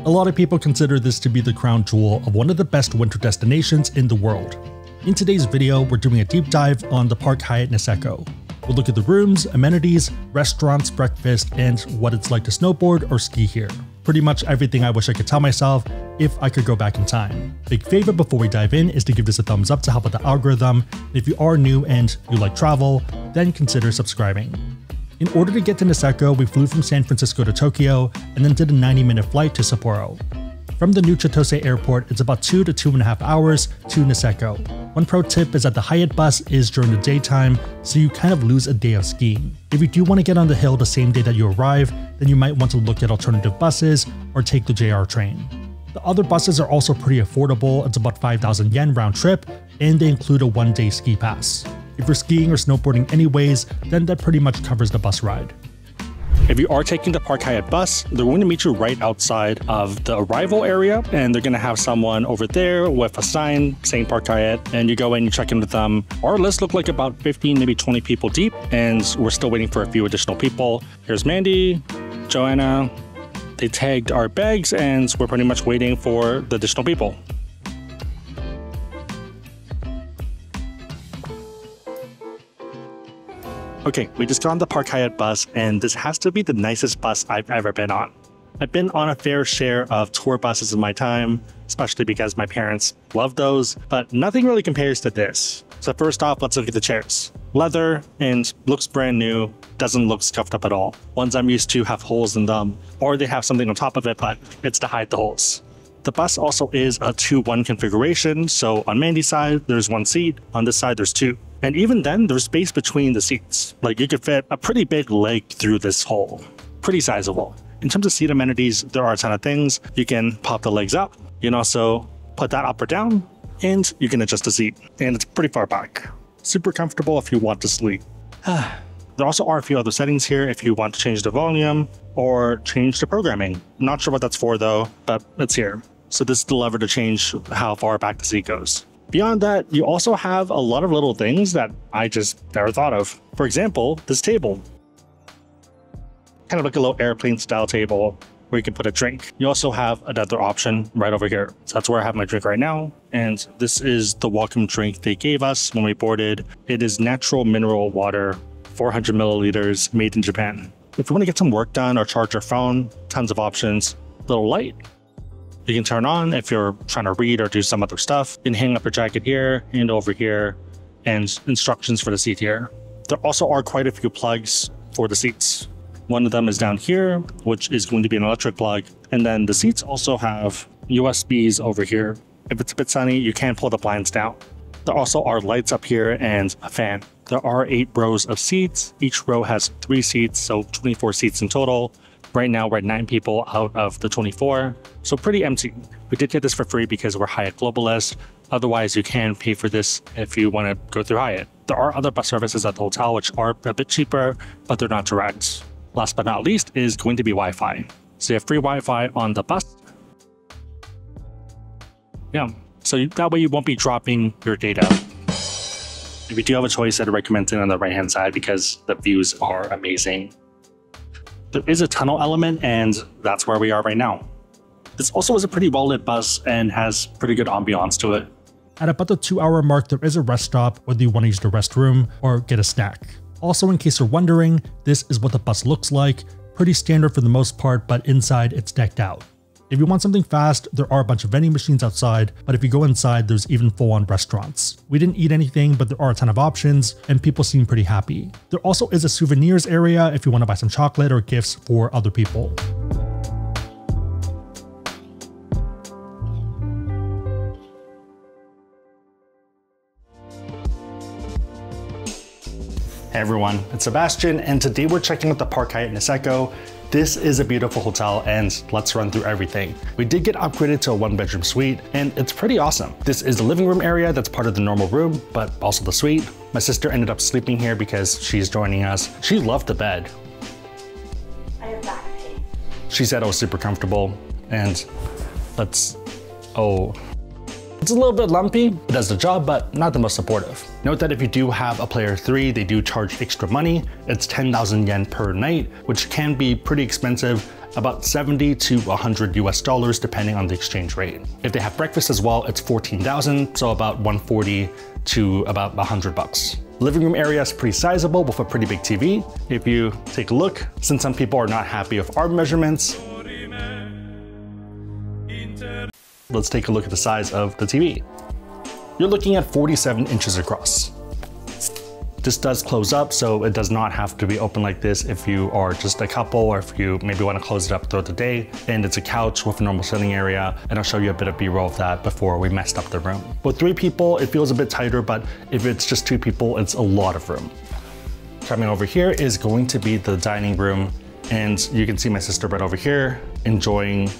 A lot of people consider this to be the crown jewel of one of the best winter destinations in the world. In today's video, we're doing a deep dive on the Park Hyatt Niseko. We'll look at the rooms, amenities, restaurants, breakfast, and what it's like to snowboard or ski here. Pretty much everything I wish I could tell myself if I could go back in time. Big favor before we dive in is to give this a thumbs up to help with the algorithm. If you are new and you like travel, then consider subscribing. In order to get to Niseko, we flew from San Francisco to Tokyo and then did a 90-minute flight to Sapporo. From the new Chitose airport, it's about 2 to 2.5 hours to Niseko. One pro tip is that the Hyatt bus is during the daytime, so you kind of lose a day of skiing. If you do want to get on the hill the same day that you arrive, then you might want to look at alternative buses or take the JR train. The other buses are also pretty affordable. It's about 5,000 yen round trip, and they include a 1-day ski pass. If you're skiing or snowboarding anyways, then that pretty much covers the bus ride. If you are taking the Park Hyatt bus, they're going to meet you right outside of the arrival area, and they're going to have someone over there with a sign saying Park Hyatt, and you go in, you check in with them. Our list looked like about 15, maybe 20 people deep, and we're still waiting for a few additional people. Here's Mandy, Joanna. They tagged our bags, and we're pretty much waiting for the additional people. Okay, we just got on the Park Hyatt bus, and this has to be the nicest bus I've ever been on. I've been on a fair share of tour buses in my time, especially because my parents love those, but nothing really compares to this. So first off, let's look at the chairs. Leather and looks brand new, doesn't look scuffed up at all. Ones I'm used to have holes in them, or they have something on top of it, but it's to hide the holes. The bus also is a 2-1 configuration, so on Mandy's side, there's 1 seat, on this side, there's 2. And even then, there's space between the seats. Like, you could fit a pretty big leg through this hole. Pretty sizable. In terms of seat amenities, there are a ton of things. You can pop the legs up. You can also put that up or down, and you can adjust the seat. And it's pretty far back. Super comfortable if you want to sleep. There also are a few other settings here if you want to change the volume or change the programming. Not sure what that's for though, but it's here. So this is the lever to change how far back the seat goes. Beyond that, you also have a lot of little things that I just never thought of. For example, this table. Kind of like a little airplane style table where you can put a drink. You also have another option right over here. So that's where I have my drink right now. And this is the welcome drink they gave us when we boarded. It is natural mineral water, 400 milliliters, made in Japan. If you want to get some work done or charge your phone, tons of options. Little light. You can turn on if you're trying to read or do some other stuff. You can hang up your jacket here and over here, and instructions for the seat here. There also are quite a few plugs for the seats. One of them is down here, which is going to be an electric plug. And then the seats also have USBs over here. If it's a bit sunny, you can pull the blinds down. There also are lights up here and a fan. There are 8 rows of seats. Each row has 3 seats, so 24 seats in total. Right now, we're at 9 people out of the 24, so pretty empty. We did get this for free because we're Hyatt Globalist. Otherwise, you can pay for this if you want to go through Hyatt. There are other bus services at the hotel which are a bit cheaper, but they're not direct. Last but not least is going to be Wi-Fi. So you have free Wi-Fi on the bus. Yeah, so that way you won't be dropping your data. If you do have a choice, I'd recommend it on the right-hand side because the views are amazing. There is a tunnel element, and that's where we are right now. This also is a pretty well-lit bus and has pretty good ambiance to it. At about the 2-hour mark, there is a rest stop, whether you want to use the restroom or get a snack. Also, in case you're wondering, this is what the bus looks like. Pretty standard for the most part, but inside it's decked out. If you want something fast, there are a bunch of vending machines outside, but if you go inside, there's even full-on restaurants. We didn't eat anything, but there are a ton of options, and people seem pretty happy. There also is a souvenirs area if you want to buy some chocolate or gifts for other people. Hey everyone, it's Sebastian, and today we're checking out the Park Hyatt Niseko. This is a beautiful hotel, and let's run through everything. We did get upgraded to a 1-bedroom suite, and it's pretty awesome. This is the living room area that's part of the normal room, but also the suite. My sister ended up sleeping here because she's joining us. She loved the bed. I have back pain. She said it was super comfortable, and let's, It's a little bit lumpy, it does the job, but not the most supportive. Note that if you do have a player 3, they do charge extra money. It's 10,000 yen per night, which can be pretty expensive, about 70 to 100 US dollars depending on the exchange rate. If they have breakfast as well, it's 14,000, so about 140 to about 100 bucks. Living room area is pretty sizable with a pretty big TV. If you take a look, since some people are not happy with arm measurements, let's take a look at the size of the TV. You're looking at 47 inches across. This does close up, so it does not have to be open like this if you are just a couple or if you maybe want to close it up throughout the day. And it's a couch with a normal sitting area, and I'll show you a bit of B-roll of that before we messed up the room. With 3 people, it feels a bit tighter, but if it's just 2 people, it's a lot of room. Coming over here is going to be the dining room, and you can see my sister right over here enjoying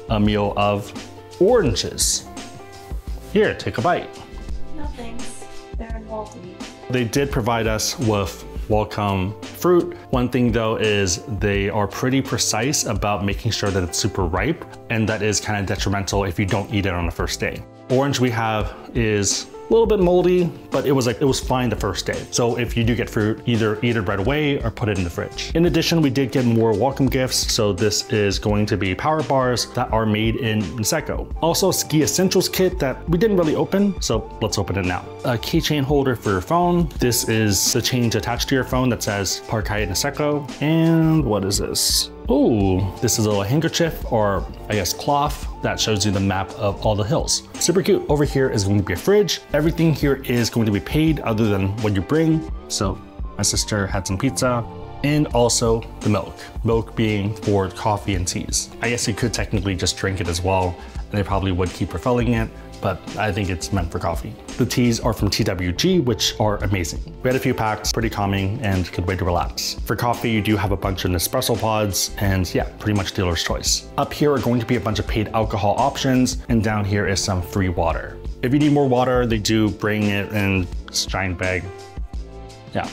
a meal of oranges. Here, take a bite. No thanks. They're moldy. They did provide us with welcome fruit. One thing though is they are pretty precise about making sure that it's super ripe, and that is kind of detrimental if you don't eat it on the first day. Orange we have is a little bit moldy, but it was fine the first day. So if you do get fruit, either eat it right away or put it in the fridge. In addition, we did get more welcome gifts. So this is going to be power bars that are made in Niseko. Also ski essentials kit that we didn't really open, so let's open it now. A keychain holder for your phone. This is the chain to attach to your phone that says Hyatt Niseko. And what is this? Oh, this is a little handkerchief, or I guess cloth, that shows you the map of all the hills. Super cute. Over here is going to be a fridge. Everything here is going to be paid other than what you bring. So my sister had some pizza, and also the milk. Milk being for coffee and teas. I guess you could technically just drink it as well, and they probably would keep refilling it, but I think it's meant for coffee. The teas are from TWG, which are amazing. We had a few packs, pretty calming and good way to relax. For coffee, you do have a bunch of Nespresso pods, and yeah, pretty much dealer's choice. Up here are going to be a bunch of paid alcohol options, and down here is some free water. If you need more water, they do bring it in this giant bag. Yeah,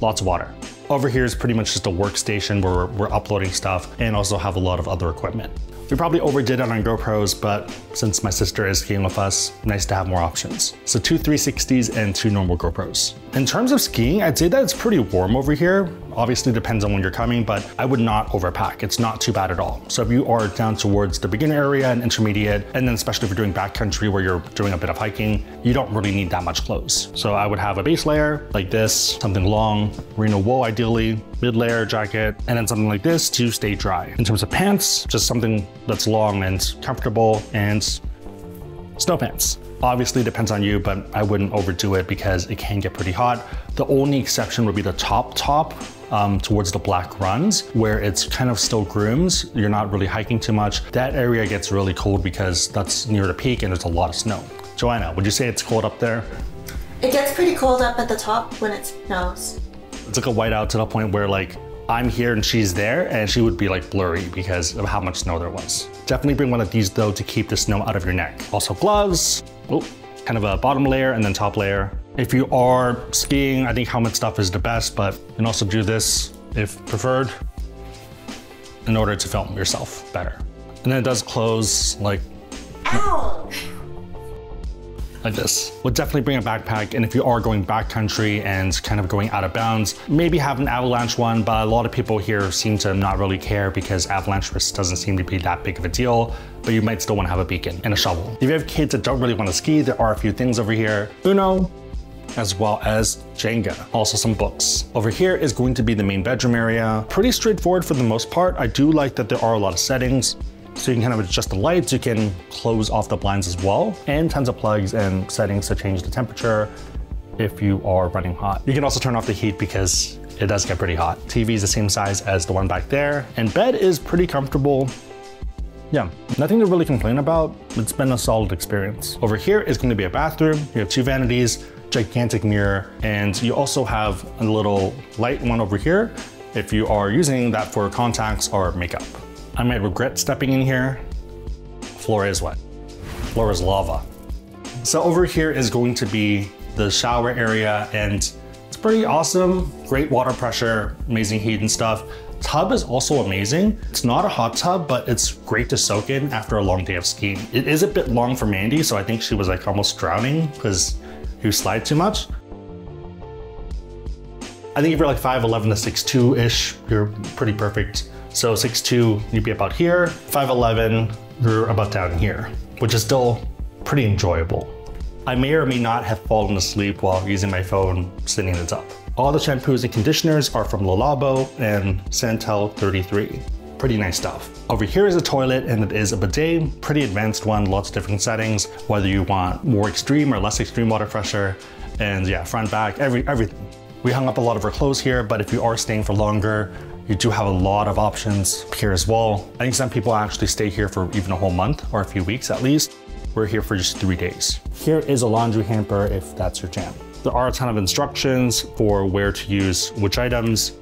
lots of water. Over here is pretty much just a workstation where we're uploading stuff and also have a lot of other equipment. We probably overdid it on GoPros, but since my sister is skiing with us, nice to have more options. So 2 360s and 2 normal GoPros. In terms of skiing, I'd say that it's pretty warm over here. Obviously depends on when you're coming, but I would not overpack. It's not too bad at all. So if you are down towards the beginner area and intermediate, and then especially if you're doing backcountry where you're doing a bit of hiking, you don't really need that much clothes. So I would have a base layer like this, something long, merino wool ideally, mid-layer jacket, and then something like this to stay dry. In terms of pants, just something that's long and comfortable, and snow pants. Obviously depends on you, but I wouldn't overdo it because it can get pretty hot. The only exception would be the top towards the black runs where it's kind of still grooms. You're not really hiking too much. That area gets really cold because that's near the peak and there's a lot of snow. Joanna, would you say it's cold up there? It gets pretty cold up at the top when it snows. It's like a whiteout to the point where like I'm here and she's there, and she would be like blurry because of how much snow there was. Definitely bring one of these though to keep the snow out of your neck. Also gloves, kind of a bottom layer and then top layer. If you are skiing, I think helmet stuff is the best, but you can also do this if preferred in order to film yourself better. And then it does close like, ow! Like this. Would definitely bring a backpack, and if you are going backcountry and kind of going out of bounds, maybe have an avalanche one, but a lot of people here seem to not really care because avalanche risk doesn't seem to be that big of a deal, but you might still want to have a beacon and a shovel. If you have kids that don't really want to ski, there are a few things over here. Uno, as well as Jenga. Also some books. Over here is going to be the main bedroom area. Pretty straightforward for the most part. I do like that there are a lot of settings. So you can kind of adjust the lights, you can close off the blinds as well, and tons of plugs and settings to change the temperature if you are running hot. You can also turn off the heat because it does get pretty hot. TV is the same size as the one back there, and bed is pretty comfortable. Yeah, nothing to really complain about. It's been a solid experience. Over here is going to be a bathroom. You have 2 vanities, gigantic mirror, and you also have a little light one over here if you are using that for contacts or makeup. I might regret stepping in here. Floor is wet. Floor is lava. So over here is going to be the shower area, and it's pretty awesome. Great water pressure, amazing heat and stuff. tub is also amazing. It's not a hot tub, but it's great to soak in after a long day of skiing. It is a bit long for Mandy, so I think she was like almost drowning because you slide too much. I think if you're like 5'11" to 6'2"-ish, you're pretty perfect. So 6'2", you'd be about here. 5'11", you're about down here, which is still pretty enjoyable. I may or may not have fallen asleep while using my phone sitting in the tub. All the shampoos and conditioners are from Le Labo and Santal 33. Pretty nice stuff. Over here is a toilet and it is a bidet, pretty advanced one, lots of different settings, whether you want more extreme or less extreme water pressure, and yeah, front, back, everything. We hung up a lot of our clothes here, but if you are staying for longer, you do have a lot of options here as well. I think some people actually stay here for even a whole month or a few weeks at least. We're here for just 3 days. Here is a laundry hamper if that's your jam. There are a ton of instructions for where to use which items.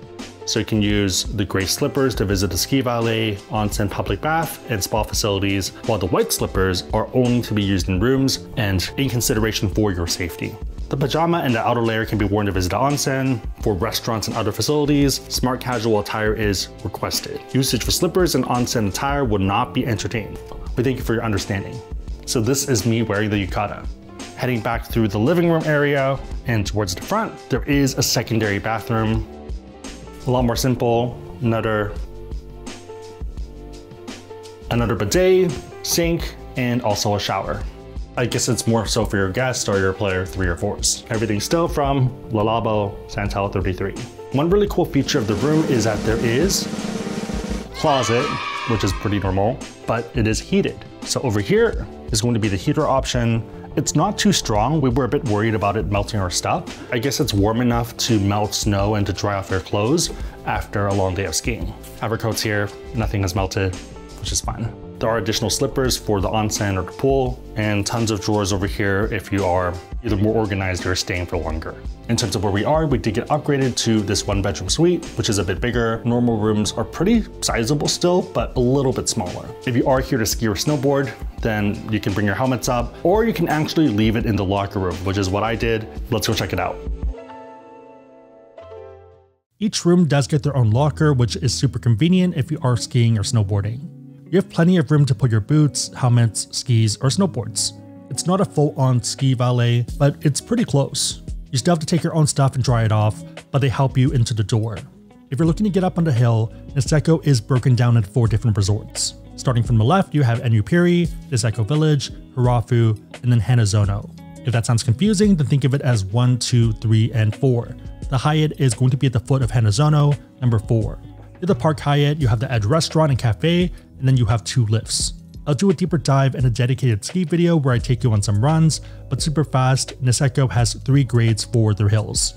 So you can use the gray slippers to visit the ski valet, onsen public bath, and spa facilities, while the white slippers are only to be used in rooms and in consideration for your safety. The pajama and the outer layer can be worn to visit the onsen. For restaurants and other facilities, smart casual attire is requested. Usage for slippers and onsen attire will not be entertained. We thank you for your understanding. So this is me wearing the yukata. Heading back through the living room area and towards the front, there is a secondary bathroom. A lot more simple, another bidet, sink, and also a shower. I guess it's more so for your guests or your player 3 or 4s. Everything's still from Le Labo Santal 33. One really cool feature of the room is that there is a closet, which is pretty normal, but it is heated. So over here is going to be the heater option. It's not too strong. We were a bit worried about it melting our stuff. I guess it's warm enough to melt snow and to dry off your clothes after a long day of skiing. Have our coats here, nothing has melted, which is fine. There are additional slippers for the onsen or the pool, and tons of drawers over here if you are either more organized or staying for longer. In terms of where we are, we did get upgraded to this 1-bedroom suite, which is a bit bigger. Normal rooms are pretty sizable still, but a little bit smaller. If you are here to ski or snowboard, then you can bring your helmets up, or you can actually leave it in the locker room, which is what I did. Let's go check it out. Each room does get their own locker, which is super convenient if you are skiing or snowboarding. You have plenty of room to put your boots, helmets, skis, or snowboards. It's not a full-on ski valet, but it's pretty close. You still have to take your own stuff and dry it off, but they help you into the door. If you're looking to get up on the hill, Niseko is broken down into 4 different resorts. Starting from the left, you have Enupiri, Niseko Village, Hirafu, and then Hanazono. If that sounds confusing, then think of it as 1, 2, 3, and 4. The Hyatt is going to be at the foot of Hanazono, number 4. At the Park Hyatt, you have the Edge restaurant and cafe, and then you have 2 lifts. I'll do a deeper dive in a dedicated ski video where I take you on some runs, but super fast, Niseko has 3 grades for their hills.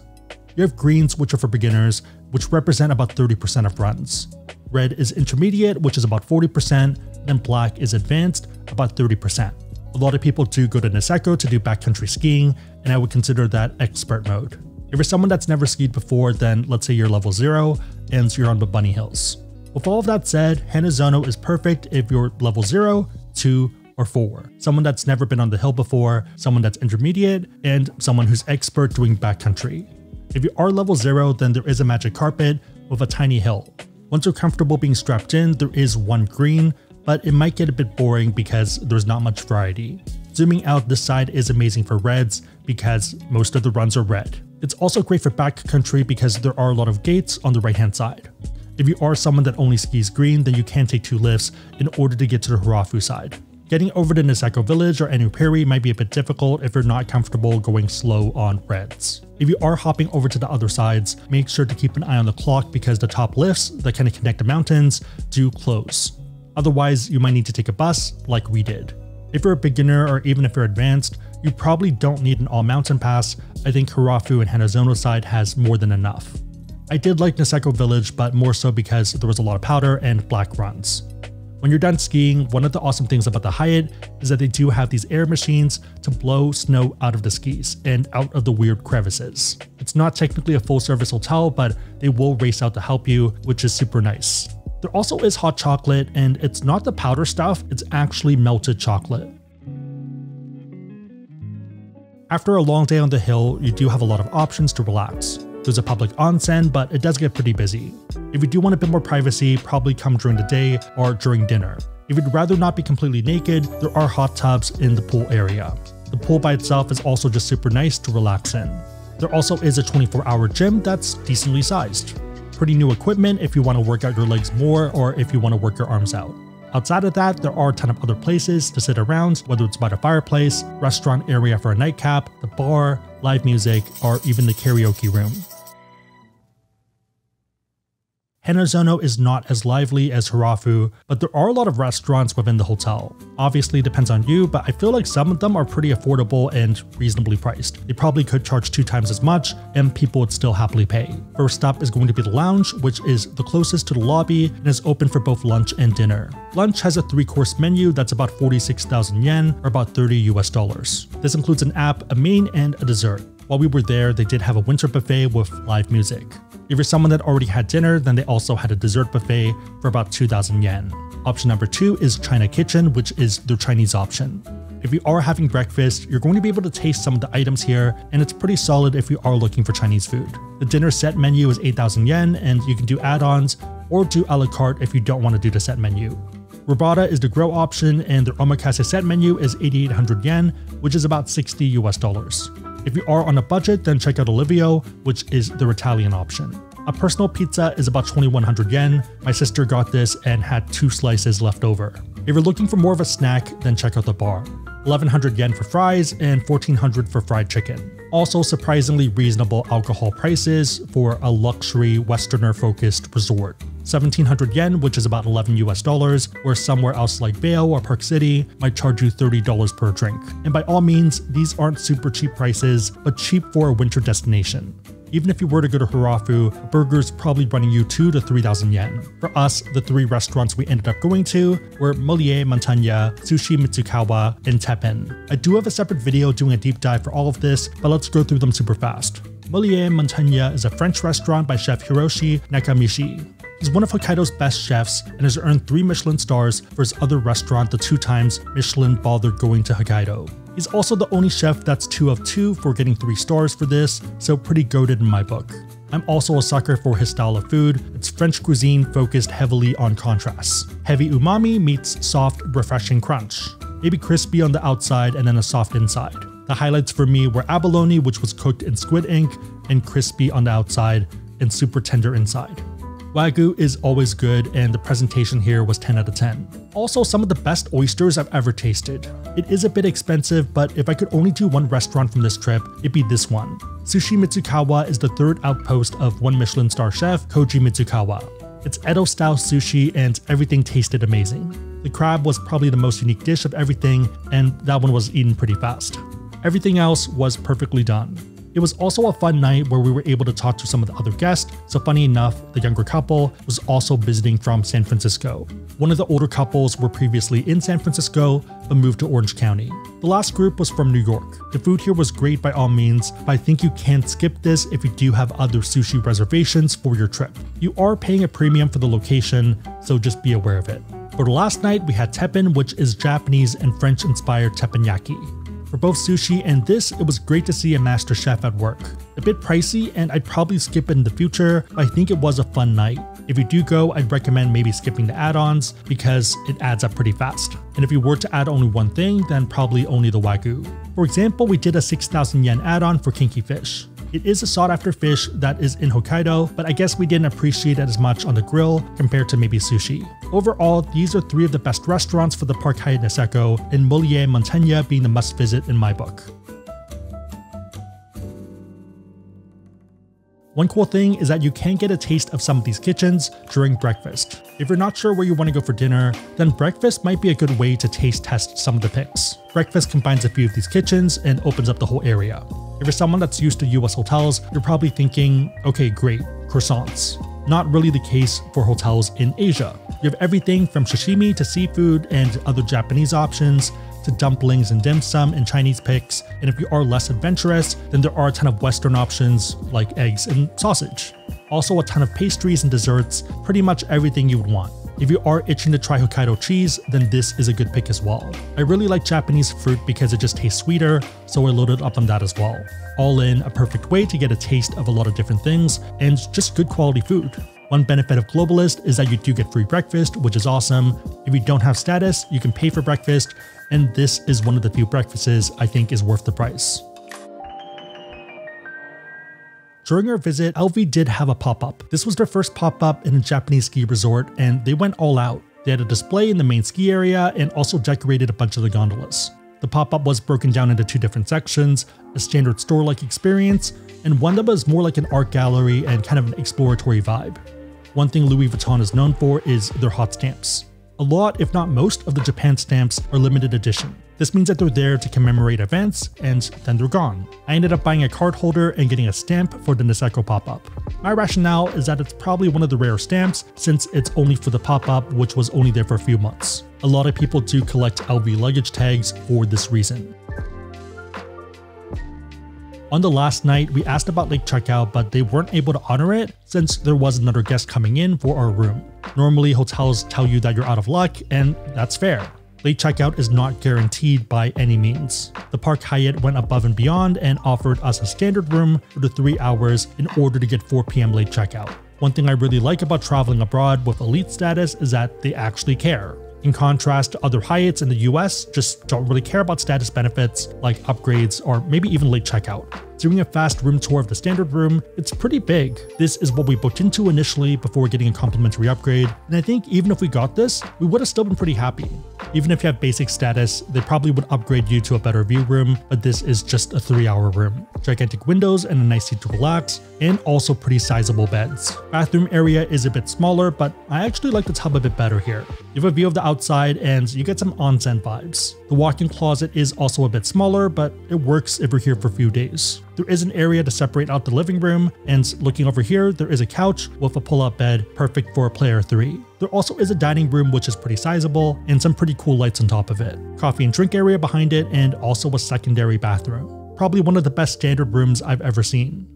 You have greens, which are for beginners, which represent about 30% of runs. Red is intermediate, which is about 40%, then black is advanced, about 30%. A lot of people do go to Niseko to do backcountry skiing, and I would consider that expert mode. If you're someone that's never skied before, then let's say you're level 0, and you're on the bunny hills. With all of that said, Hanazono is perfect if you're level 0, 2, or 4. Someone that's never been on the hill before, someone that's intermediate, and someone who's expert doing backcountry. If you are level 0, then there is a magic carpet with a tiny hill. Once you're comfortable being strapped in, there is 1 green, but it might get a bit boring because there's not much variety. Zooming out, this side is amazing for reds because most of the runs are red. It's also great for backcountry because there are a lot of gates on the right hand side. If you are someone that only skis green, then you can take 2 lifts in order to get to the Hirafu side. Getting over to Niseko Village or Enupiri might be a bit difficult if you're not comfortable going slow on reds. If you are hopping over to the other sides, make sure to keep an eye on the clock because the top lifts that kind of connect the mountains do close. Otherwise, you might need to take a bus like we did. If you're a beginner or even if you're advanced, you probably don't need an all-mountain pass. I think Hirafu and Hanazono side has more than enough. I did like Niseko Village, but more so because there was a lot of powder and black runs. When you're done skiing, one of the awesome things about the Hyatt is that they do have these air machines to blow snow out of the skis and out of the weird crevices. It's not technically a full-service hotel, but they will race out to help you, which is super nice. There also is hot chocolate, and it's not the powder stuff, it's actually melted chocolate. After a long day on the hill, you do have a lot of options to relax. There's a public onsen, but it does get pretty busy. If you do want a bit more privacy, probably come during the day or during dinner. If you'd rather not be completely naked, there are hot tubs in the pool area. The pool by itself is also just super nice to relax in. There also is a 24-hour gym that's decently sized. Pretty new equipment if you want to work out your legs more or if you want to work your arms out. Outside of that, there are a ton of other places to sit around, whether it's by the fireplace, restaurant area for a nightcap, the bar, live music, or even the karaoke room. Hanazono is not as lively as Hirafu, but there are a lot of restaurants within the hotel. Obviously it depends on you, but I feel like some of them are pretty affordable and reasonably priced. They probably could charge 2 times as much and people would still happily pay. First up is going to be the lounge, which is the closest to the lobby and is open for both lunch and dinner. Lunch has a 3-course menu that's about 46,000 yen or about $30 US. This includes an app, a main, and a dessert. While we were there, they did have a winter buffet with live music. If you're someone that already had dinner, then they also had a dessert buffet for about 2,000 yen. Option number 2 is China Kitchen, which is their Chinese option. If you are having breakfast, you're going to be able to taste some of the items here, and it's pretty solid if you are looking for Chinese food. The dinner set menu is 8,000 yen, and you can do add-ons or do a la carte if you don't want to do the set menu. Robata is the grill option, and their omakase set menu is 8,800 yen, which is about $60 US. If you are on a budget, then check out Olivio, which is their Italian option. A personal pizza is about 2,100 yen. My sister got this and had 2 slices left over. If you're looking for more of a snack, then check out the bar. 1,100 yen for fries and 1,400 for fried chicken. Also surprisingly reasonable alcohol prices for a luxury Westerner-focused resort. 1,700 yen, which is about $11 US, where somewhere else like Vail or Park City might charge you $30 per drink. And by all means, these aren't super cheap prices, but cheap for a winter destination. Even if you were to go to Hirafu, a burger's probably running you 2,000 to 3,000 yen. For us, the 3 restaurants we ended up going to were Moliere Montagne, Sushi Mitsukawa, and Teppen. I do have a separate video doing a deep dive for all of this, but let's go through them super fast. Moliere Montagne is a French restaurant by chef Hiroshi Nakamichi. He's one of Hokkaido's best chefs and has earned 3 Michelin stars for his other restaurant the 2 times Michelin bothered going to Hokkaido. He's also the only chef that's 2 of 2 for getting 3 stars for this, so pretty goated in my book. I'm also a sucker for his style of food. It's French cuisine focused heavily on contrasts. Heavy umami meets soft, refreshing crunch. Maybe crispy on the outside and then a soft inside. The highlights for me were abalone, which was cooked in squid ink, and crispy on the outside and super tender inside. Wagyu is always good, and the presentation here was 10 out of 10. Also, some of the best oysters I've ever tasted. It is a bit expensive, but if I could only do one restaurant from this trip, it'd be this one. Sushi Mitsukawa is the 3rd outpost of 1 Michelin star chef Koji Mitsukawa. It's Edo-style sushi, and everything tasted amazing. The crab was probably the most unique dish of everything, and that one was eaten pretty fast. Everything else was perfectly done. It was also a fun night where we were able to talk to some of the other guests, so funny enough, the younger couple was also visiting from San Francisco. One of the older couples were previously in San Francisco, but moved to Orange County. The last group was from New York. The food here was great by all means, but I think you can skip this if you do have other sushi reservations for your trip. You are paying a premium for the location, so just be aware of it. For the last night, we had teppen, which is Japanese and French-inspired teppanyaki. For both sushi and this, it was great to see a master chef at work. A bit pricey, and I'd probably skip it in the future, but I think it was a fun night. If you do go, I'd recommend maybe skipping the add-ons because it adds up pretty fast. And if you were to add only one thing, then probably only the Wagyu. For example, we did a 6,000 yen add-on for kinky fish. It is a sought-after fish that is in Hokkaido, but I guess we didn't appreciate it as much on the grill compared to maybe sushi. Overall, these are 3 of the best restaurants for the Park Hyatt Niseko, and Moliere Montagne being the must-visit in my book. One cool thing is that you can get a taste of some of these kitchens during breakfast. If you're not sure where you want to go for dinner, then breakfast might be a good way to taste test some of the picks. Breakfast combines a few of these kitchens and opens up the whole area. If you're someone that's used to US hotels, you're probably thinking, okay, great, croissants. Not really the case for hotels in Asia. You have everything from sashimi to seafood and other Japanese options, to dumplings and dim sum and Chinese picks, and if you are less adventurous, then there are a ton of Western options like eggs and sausage. Also a ton of pastries and desserts, pretty much everything you would want. If you are itching to try Hokkaido cheese, then this is a good pick as well. I really like Japanese fruit because it just tastes sweeter, so I loaded up on that as well. All in, a perfect way to get a taste of a lot of different things and just good quality food. One benefit of Globalist is that you do get free breakfast, which is awesome. If you don't have status, you can pay for breakfast, and this is one of the few breakfasts I think is worth the price. During our visit, LV did have a pop-up. This was their first pop-up in a Japanese ski resort, and they went all out. They had a display in the main ski area and also decorated a bunch of the gondolas. The pop-up was broken down into 2 different sections, a standard store-like experience, and one that was more like an art gallery and kind of an exploratory vibe. One thing Louis Vuitton is known for is their hot stamps. A lot, if not most, of the Japan stamps are limited edition. This means that they're there to commemorate events, and then they're gone. I ended up buying a card holder and getting a stamp for the Niseko pop-up. My rationale is that it's probably one of the rare stamps since it's only for the pop-up, which was only there for a few months. A lot of people do collect LV luggage tags for this reason. On the last night, we asked about late checkout, but they weren't able to honor it since there was another guest coming in for our room. Normally, hotels tell you that you're out of luck, and that's fair. Late checkout is not guaranteed by any means. The Park Hyatt went above and beyond and offered us a standard room for the 3 hours in order to get 4 p.m. late checkout. One thing I really like about traveling abroad with elite status is that they actually care. In contrast to other Hyatts in the US, just don't really care about status benefits like upgrades or maybe even late checkout. Doing a fast room tour of the standard room, it's pretty big. This is what we booked into initially before getting a complimentary upgrade, and I think even if we got this, we would have still been pretty happy. Even if you have basic status, they probably would upgrade you to a better view room, but this is just a 3-hour room. Gigantic windows and a nice seat to relax, and also pretty sizable beds. Bathroom area is a bit smaller, but I actually like the tub a bit better here. You have a view of the outside and you get some onsen vibes. The walk-in closet is also a bit smaller, but it works if you're here for a few days. There is an area to separate out the living room, and looking over here, there is a couch with a pull-out bed, perfect for a player of 3. There also is a dining room which is pretty sizable, and some pretty cool lights on top of it. Coffee and drink area behind it, and also a secondary bathroom. Probably one of the best standard rooms I've ever seen.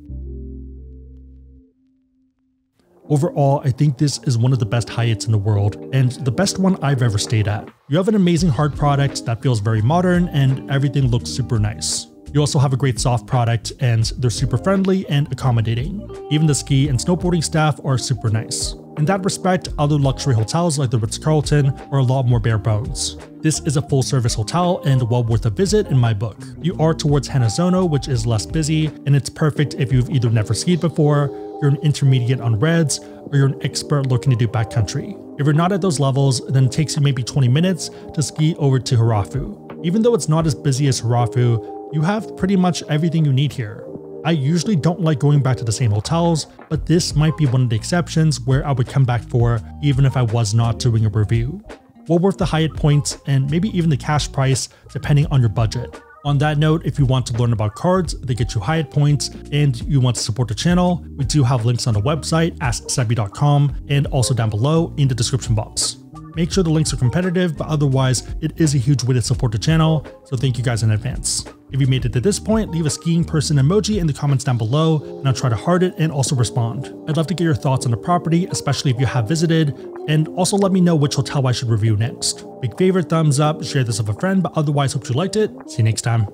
Overall, I think this is one of the best Hyatts in the world, and the best one I've ever stayed at. You have an amazing hard product that feels very modern, and everything looks super nice. You also have a great soft product, and they're super friendly and accommodating. Even the ski and snowboarding staff are super nice. In that respect, other luxury hotels like the Ritz-Carlton are a lot more bare bones. This is a full-service hotel and well worth a visit in my book. You are towards Hanazono, which is less busy, and it's perfect if you've either never skied before, you're an intermediate on reds, or you're an expert looking to do backcountry. If you're not at those levels, then it takes you maybe 20 minutes to ski over to Harafu. Even though it's not as busy as Harafu, you have pretty much everything you need here. I usually don't like going back to the same hotels, but this might be one of the exceptions where I would come back for even if I was not doing a review. Well worth the Hyatt points and maybe even the cash price depending on your budget. On that note, if you want to learn about cards that get you Hyatt points and you want to support the channel, we do have links on the website asksebby.com and also down below in the description box. Make sure the links are competitive, but otherwise it is a huge way to support the channel, so thank you guys in advance. If you made it to this point, leave a skiing person emoji in the comments down below, and I'll try to heart it and also respond. I'd love to get your thoughts on the property, especially if you have visited, and also let me know which hotel I should review next. Big favorite, thumbs up, share this with a friend, but otherwise hope you liked it. See you next time.